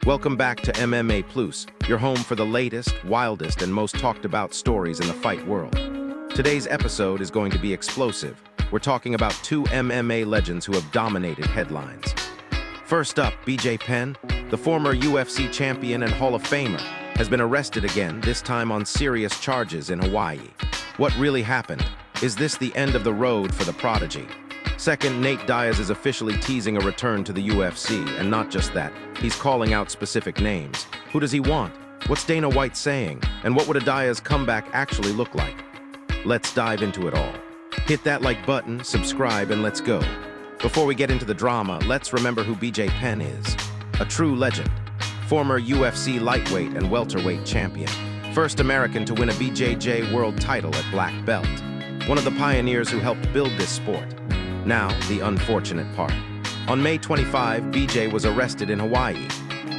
Welcome back to MMA Plus, your home for the latest, wildest, and most talked about stories in the fight world. Today's episode is going to be explosive. We're talking about two MMA legends who have dominated headlines. First up, BJ Penn, the former UFC champion and Hall of Famer, has been arrested again, this time on serious charges in Hawaii. What really happened? Is this the end of the road for the prodigy? Second, Nate Diaz is officially teasing a return to the UFC, and not just that, he's calling out specific names. Who does he want? What's Dana White saying? And what would a Diaz comeback actually look like? Let's dive into it all. Hit that like button, subscribe, and let's go. Before we get into the drama, let's remember who BJ Penn is. A true legend. Former UFC lightweight and welterweight champion. First American to win a BJJ world title at black belt. One of the pioneers who helped build this sport. Now, the unfortunate part. On May 25, BJ was arrested in Hawaii.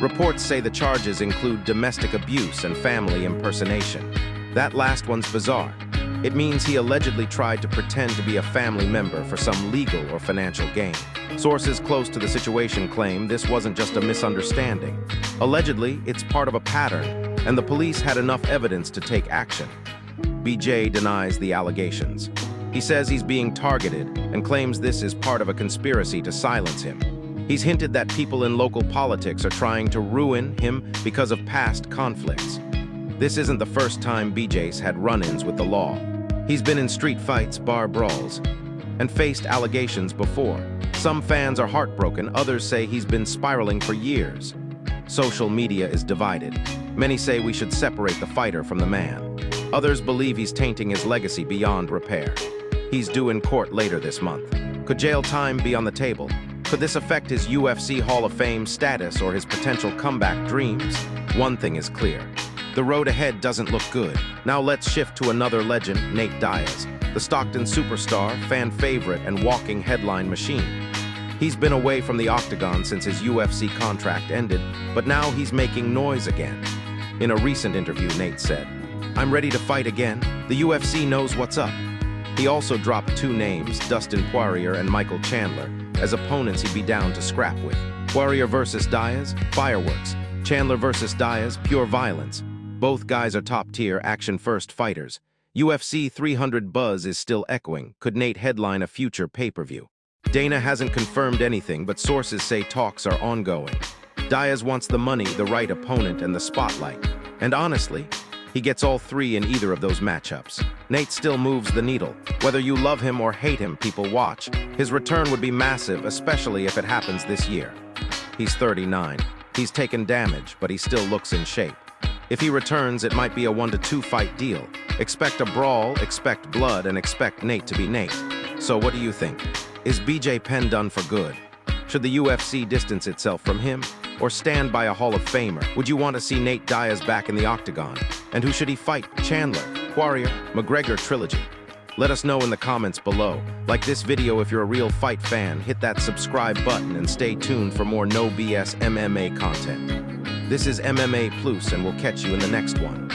Reports say the charges include domestic abuse and family impersonation. That last one's bizarre. It means he allegedly tried to pretend to be a family member for some legal or financial gain. Sources close to the situation claim this wasn't just a misunderstanding. Allegedly, it's part of a pattern, and the police had enough evidence to take action. BJ denies the allegations. He says he's being targeted and claims this is part of a conspiracy to silence him. He's hinted that people in local politics are trying to ruin him because of past conflicts. This isn't the first time BJ's had run-ins with the law. He's been in street fights, bar brawls, and faced allegations before. Some fans are heartbroken, others say he's been spiraling for years. Social media is divided. Many say we should separate the fighter from the man. Others believe he's tainting his legacy beyond repair. He's due in court later this month. Could jail time be on the table? Could this affect his UFC Hall of Fame status or his potential comeback dreams? One thing is clear. The road ahead doesn't look good. Now let's shift to another legend, Nate Diaz, the Stockton superstar, fan favorite, and walking headline machine. He's been away from the Octagon since his UFC contract ended, but now he's making noise again. In a recent interview, Nate said, "I'm ready to fight again. The UFC knows what's up." He also dropped two names, Dustin Poirier and Michael Chandler, as opponents he'd be down to scrap with. Poirier versus Diaz, fireworks. Chandler versus Diaz, pure violence. Both guys are top-tier, action-first fighters. UFC 300 buzz is still echoing. Could Nate headline a future pay-per-view? Dana hasn't confirmed anything, but sources say talks are ongoing. Diaz wants the money, the right opponent, and the spotlight. And honestly, he gets all three in either of those matchups. Nate still moves the needle. Whether you love him or hate him, people watch. His return would be massive, especially if it happens this year. He's 39. He's taken damage, but he still looks in shape. If he returns, it might be a 1-2 fight deal. Expect a brawl, expect blood, and expect Nate to be Nate. So what do you think? Is BJ Penn done for good? Should the UFC distance itself from him? Or stand by a Hall of Famer? Would you want to see Nate Diaz back in the Octagon? And who should he fight? Chandler, Poirier, McGregor trilogy? Let us know in the comments below. Like this video if you're a real fight fan, hit that subscribe button and stay tuned for more no BS MMA content. This is MMA Plus, and we'll catch you in the next one.